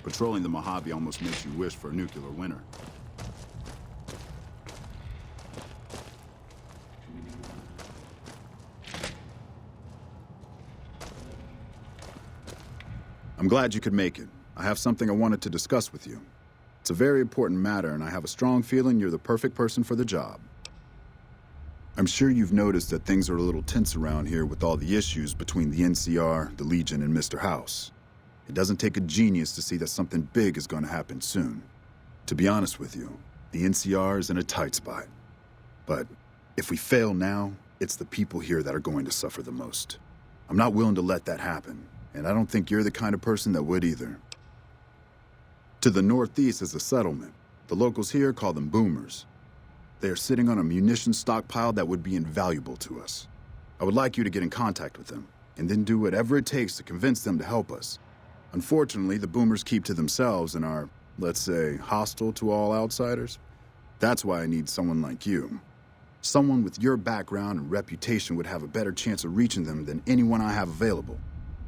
Patrolling the Mojave almost makes you wish for a nuclear winter. I'm glad you could make it. I have something I wanted to discuss with you. It's a very important matter, and I have a strong feeling you're the perfect person for the job. I'm sure you've noticed that things are a little tense around here with all the issues between the NCR, the Legion, and Mr. House. It doesn't take a genius to see that something big is going to happen soon. To be honest with you, the NCR is in a tight spot. But if we fail now, it's the people here that are going to suffer the most. I'm not willing to let that happen, and I don't think you're the kind of person that would either. To the northeast is a settlement. The locals here call them boomers. They are sitting on a munitions stockpile that would be invaluable to us. I would like you to get in contact with them, and then do whatever it takes to convince them to help us. Unfortunately, the boomers keep to themselves and are, let's say, hostile to all outsiders. That's why I need someone like you. Someone with your background and reputation would have a better chance of reaching them than anyone I have available.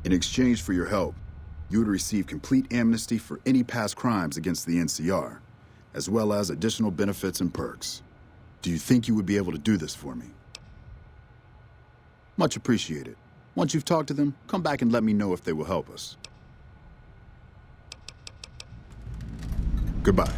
In exchange for your help, you would receive complete amnesty for any past crimes against the NCR, as well as additional benefits and perks. Do you think you would be able to do this for me? Much appreciated. Once you've talked to them, come back and let me know if they will help us. Goodbye.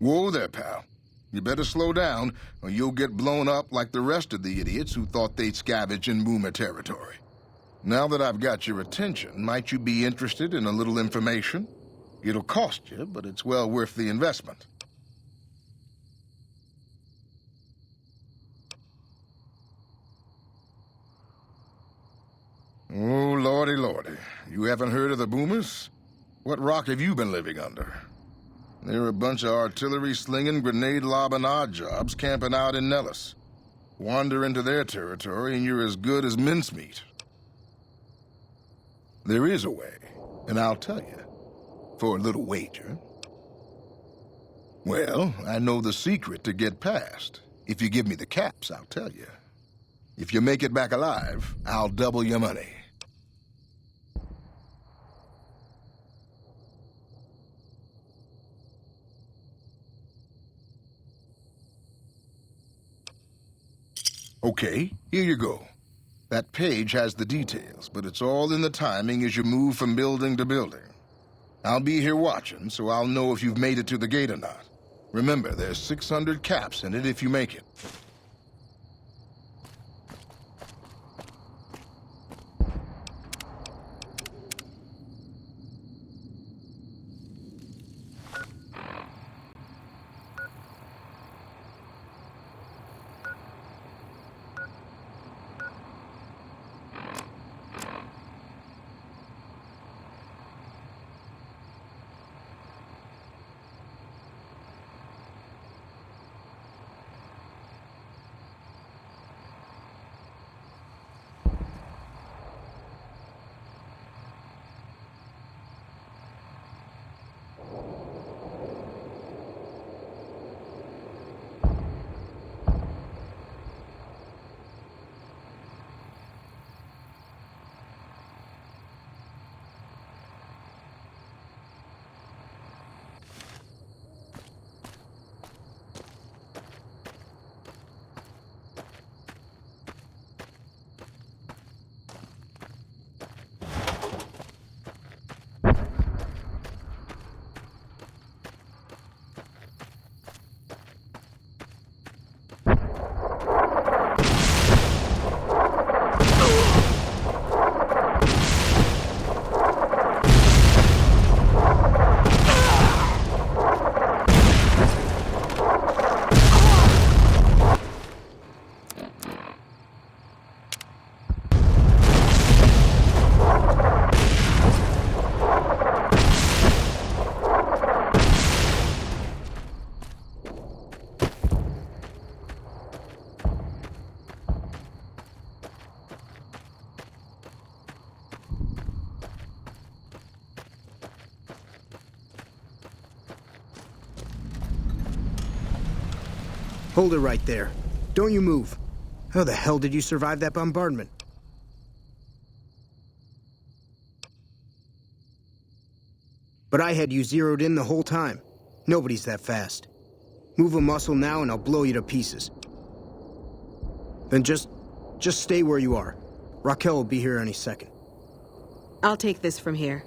Whoa there, pal. You better slow down, or you'll get blown up like the rest of the idiots who thought they'd scavenge in Boomer territory. Now that I've got your attention, might you be interested in a little information? It'll cost you, but it's well worth the investment. Oh, lordy, lordy. You haven't heard of the Boomers? What rock have you been living under? They're a bunch of artillery-slinging, grenade-lobbing odd jobs camping out in Nellis. Wander into their territory and you're as good as mincemeat. There is a way, and I'll tell you. For a little wager. Well, I know the secret to get past. If you give me the caps, I'll tell you. If you make it back alive, I'll double your money. Okay, here you go. That page has the details, but it's all in the timing as you move from building to building. I'll be here watching, so I'll know if you've made it to the gate or not. Remember, there's 600 caps in it if you make it. Hold it right there. Don't you move. How the hell did you survive that bombardment? But I had you zeroed in the whole time. Nobody's that fast. Move a muscle now and I'll blow you to pieces. Then just stay where you are. Raquel will be here any second. I'll take this from here.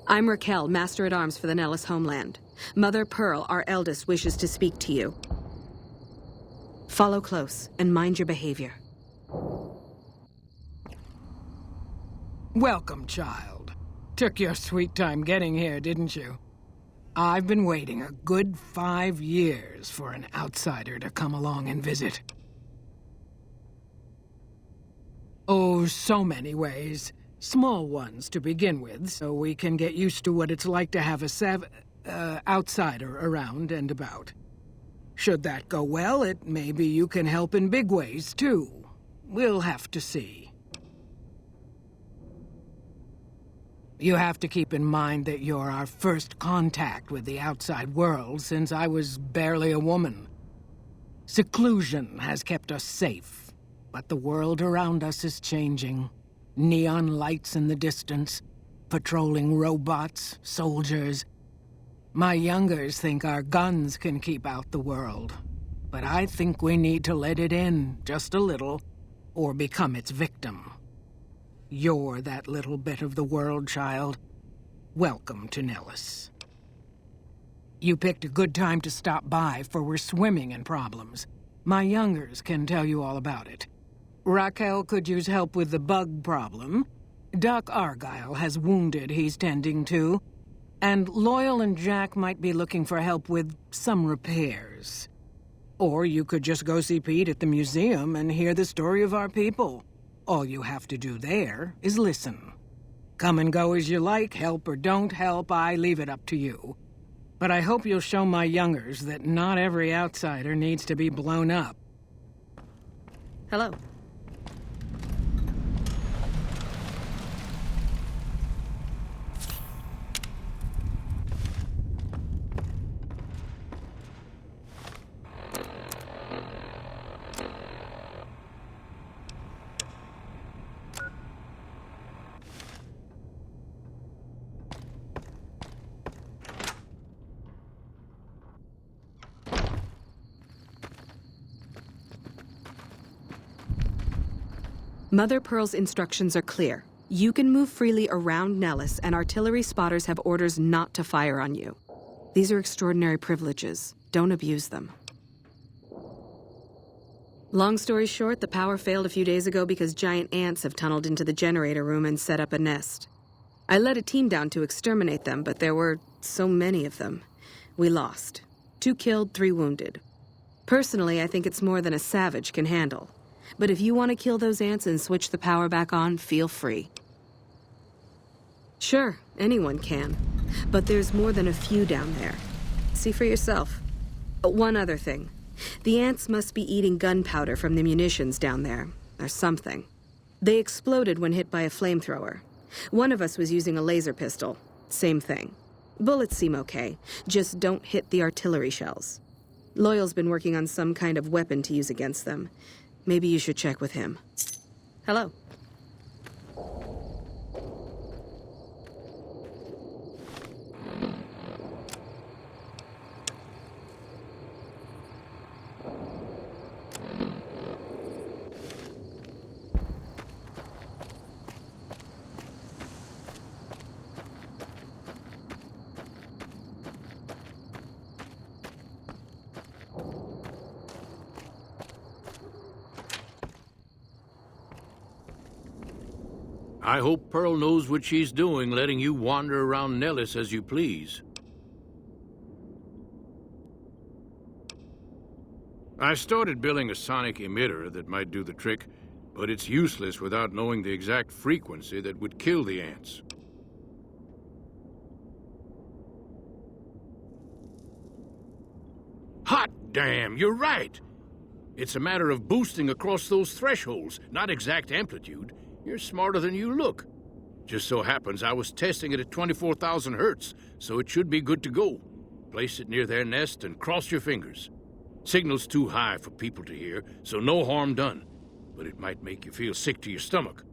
I'm Raquel, Master-at-Arms for the Nellis homeland. Mother Pearl, our eldest, wishes to speak to you. Follow close and mind your behavior. Welcome, child. Took your sweet time getting here, didn't you? I've been waiting a good 5 years for an outsider to come along and visit. Oh, so many ways. Small ones to begin with, so we can get used to what it's like to have a outsider around and about. Should that go well, maybe you can help in big ways, too. We'll have to see. You have to keep in mind that you're our first contact with the outside world since I was barely a woman. Seclusion has kept us safe, but the world around us is changing. Neon lights in the distance, patrolling robots, soldiers. My youngers think our guns can keep out the world, but I think we need to let it in, just a little, or become its victim. You're that little bit of the world, child. Welcome to Nellis. You picked a good time to stop by, for we're swimming in problems. My youngers can tell you all about it. Raquel could use help with the bug problem. Doc Argyle has wounded he's tending to. And Loyal and Jack might be looking for help with some repairs. Or you could just go see Pete at the museum and hear the story of our people. All you have to do there is listen. Come and go as you like, help or don't help, I leave it up to you. But I hope you'll show my youngers that not every outsider needs to be blown up. Hello. Mother Pearl's instructions are clear. You can move freely around Nellis, and artillery spotters have orders not to fire on you. These are extraordinary privileges. Don't abuse them. Long story short, the power failed a few days ago because giant ants have tunneled into the generator room and set up a nest. I led a team down to exterminate them, but there were so many of them. We lost. 2 killed, 3 wounded. Personally, I think it's more than a savage can handle. But if you want to kill those ants and switch the power back on, feel free. Sure, anyone can. But there's more than a few down there. See for yourself. One other thing. The ants must be eating gunpowder from the munitions down there, or something. They exploded when hit by a flamethrower. One of us was using a laser pistol. Same thing. Bullets seem okay, just don't hit the artillery shells. Loyal's been working on some kind of weapon to use against them. Maybe you should check with him. Hello. I hope Pearl knows what she's doing, letting you wander around Nellis as you please. I started building a sonic emitter that might do the trick, but it's useless without knowing the exact frequency that would kill the ants. Hot damn, you're right! It's a matter of boosting across those thresholds, not exact amplitude. You're smarter than you look. Just so happens I was testing it at 24,000 hertz, so it should be good to go. Place it near their nest and cross your fingers. Signal's too high for people to hear, so no harm done. But it might make you feel sick to your stomach.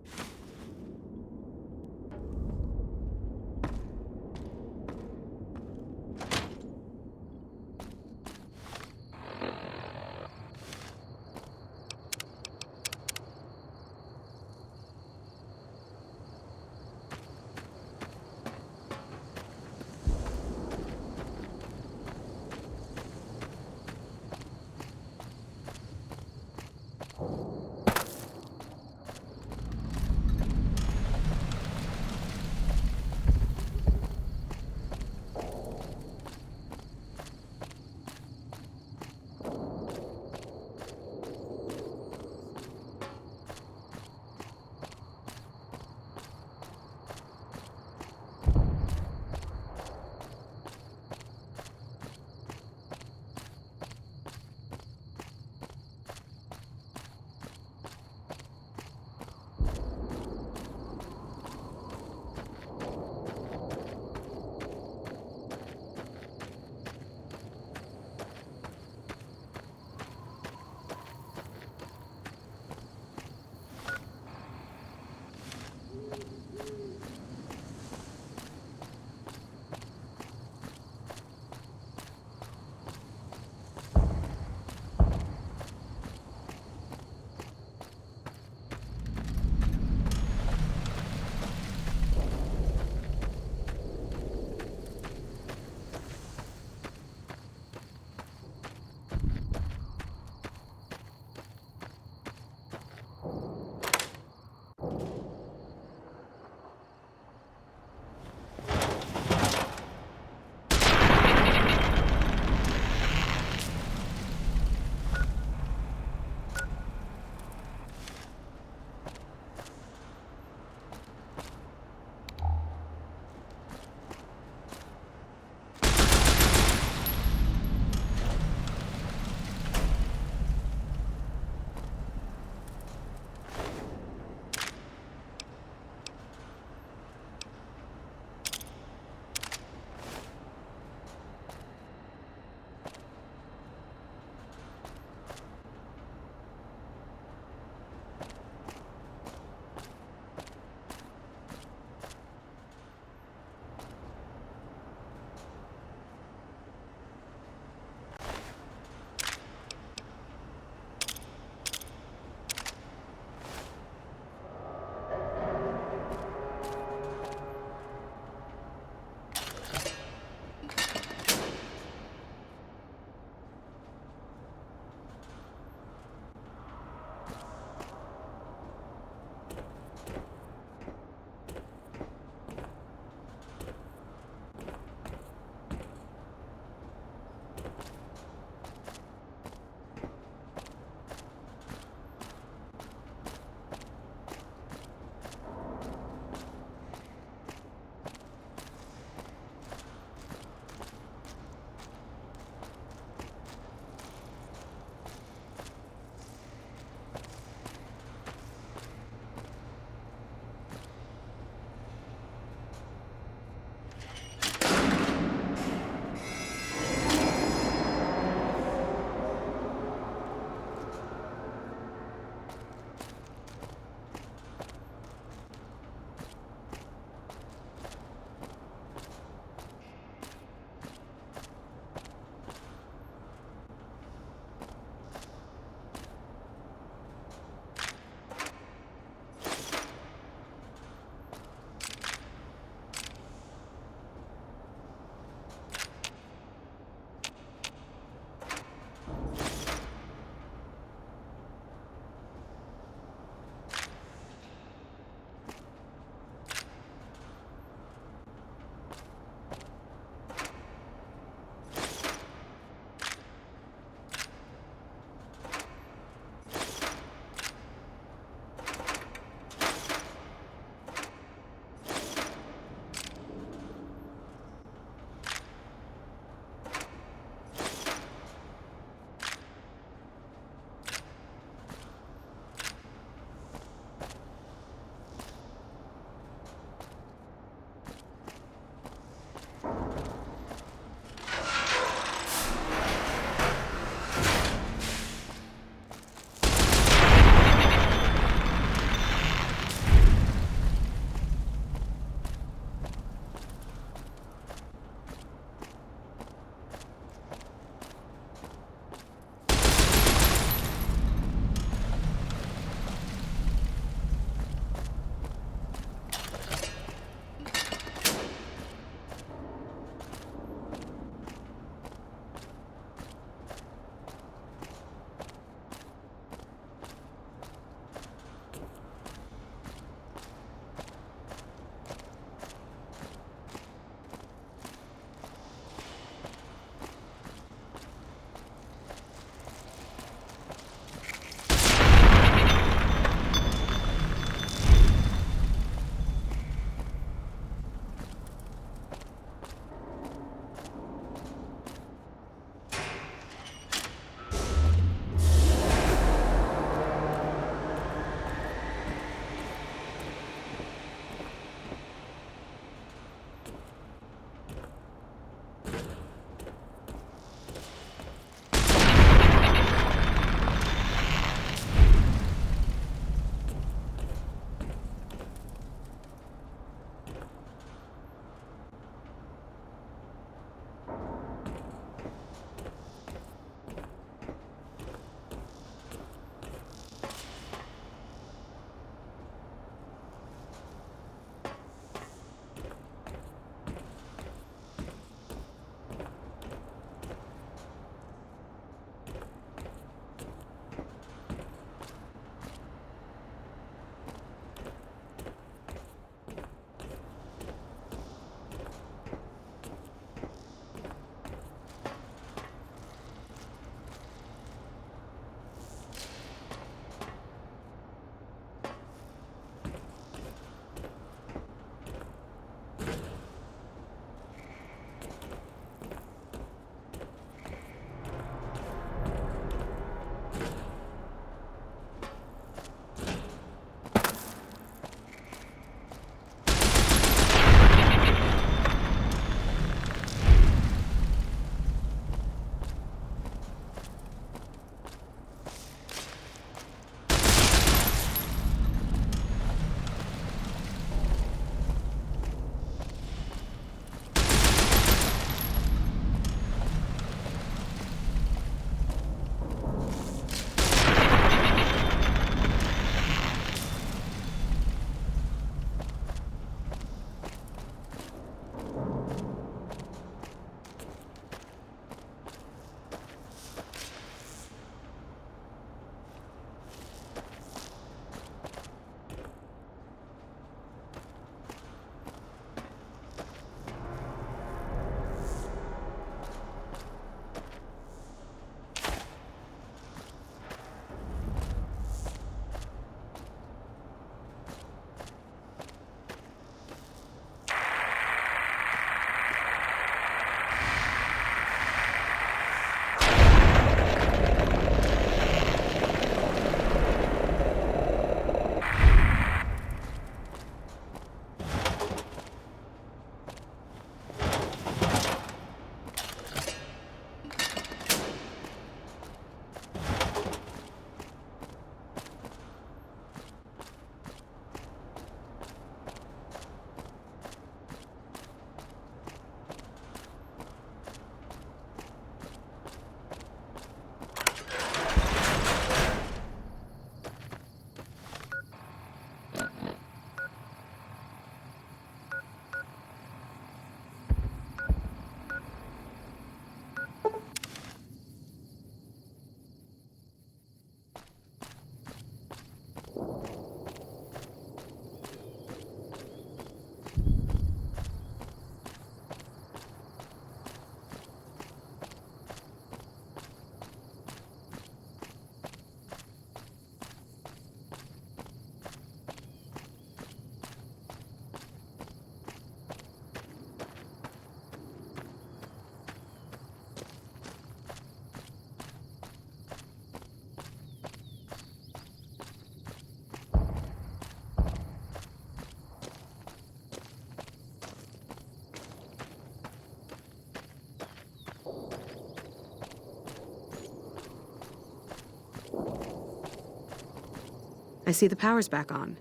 I see the power's back on.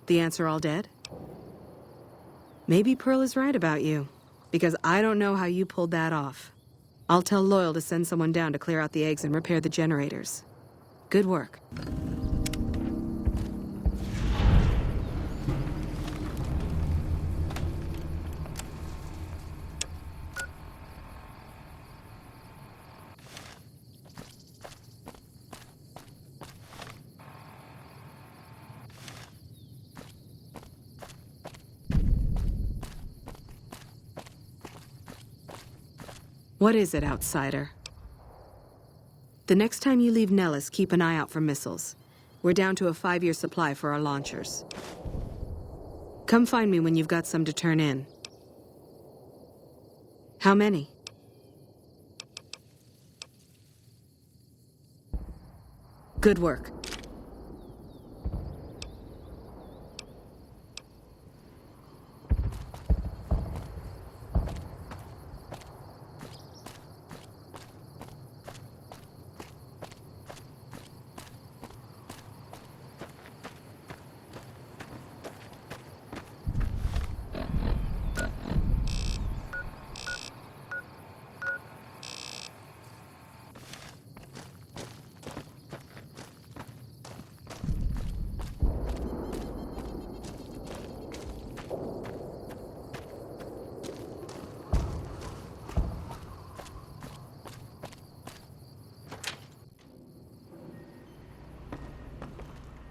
The ants are all dead? Maybe Pearl is right about you, because I don't know how you pulled that off. I'll tell Loyal to send someone down to clear out the eggs and repair the generators. Good work. What is it, outsider? The next time you leave Nellis, keep an eye out for missiles. We're down to a 5-year supply for our launchers. Come find me when you've got some to turn in. How many? Good work.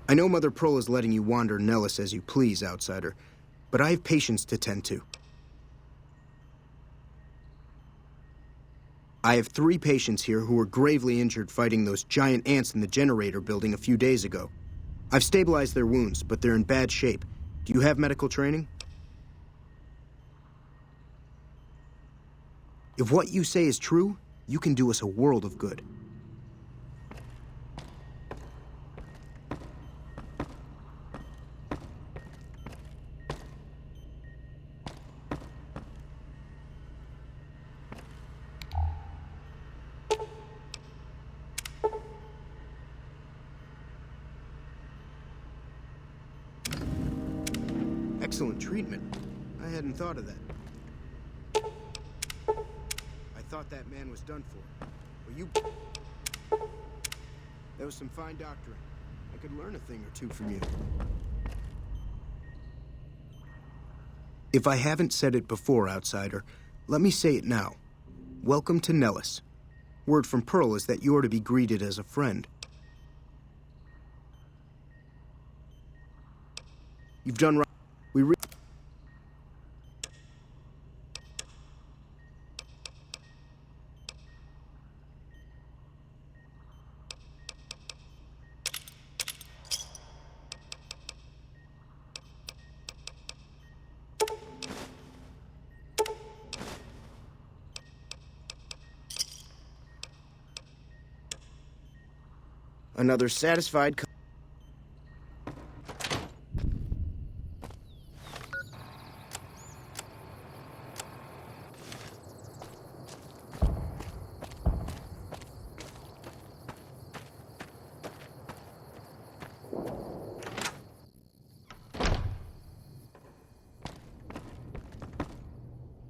I know Mother Pearl is letting you wander Nellis as you please, outsider, but I have patients to tend to. I have 3 patients here who were gravely injured fighting those giant ants in the generator building a few days ago. I've stabilized their wounds, but they're in bad shape. Do you have medical training? If what you say is true, you can do us a world of good. Excellent treatment. I hadn't thought of that. I thought that man was done for. Well, you... That was some fine doctoring. I could learn a thing or two from you. If I haven't said it before, outsider, let me say it now. Welcome to Nellis. Word from Pearl is that you're to be greeted as a friend. You've done right. Another satisfied...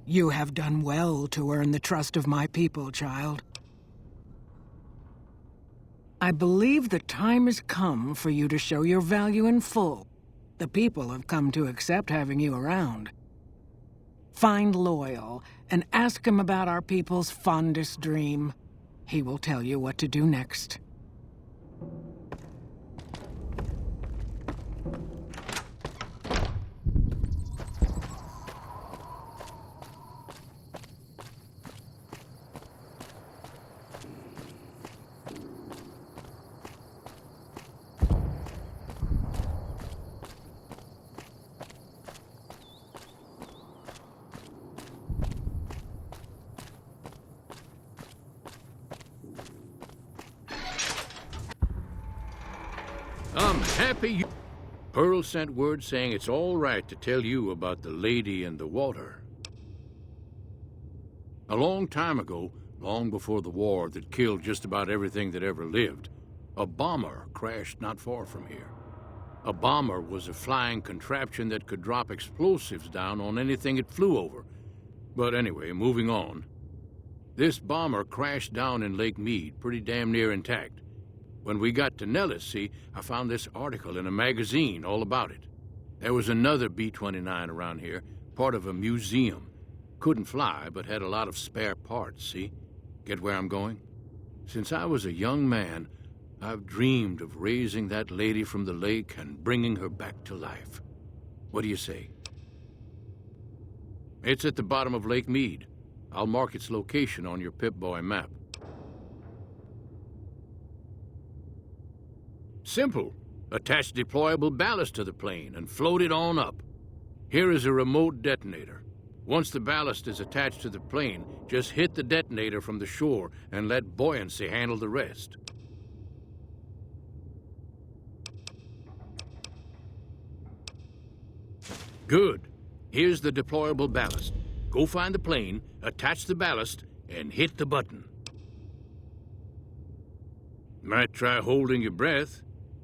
You have done well to earn the trust of my people, child. I believe the time has come for you to show your value in full. The people have come to accept having you around. Find Loyal and ask him about our people's fondest dream. He will tell you what to do next. I'm happy you... Pearl sent word saying it's all right to tell you about the lady in the water. A long time ago, long before the war that killed just about everything that ever lived, a bomber crashed not far from here. A bomber was a flying contraption that could drop explosives down on anything it flew over. But anyway, moving on. This bomber crashed down in Lake Mead, pretty damn near intact. When we got to Nellis, see, I found this article in a magazine all about it. There was another B-29 around here, part of a museum. Couldn't fly, but had a lot of spare parts, see? Get where I'm going? Since I was a young man, I've dreamed of raising that lady from the lake and bringing her back to life. What do you say? It's at the bottom of Lake Mead. I'll mark its location on your Pip-Boy map. Simple. Attach deployable ballast to the plane and float it on up. Here is a remote detonator. Once the ballast is attached to the plane, just hit the detonator from the shore and let buoyancy handle the rest. Good. Here's the deployable ballast. Go find the plane, attach the ballast, and hit the button. Might try holding your breath.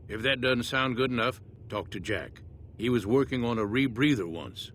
If that doesn't sound good enough, talk to Jack. He was working on a rebreather once.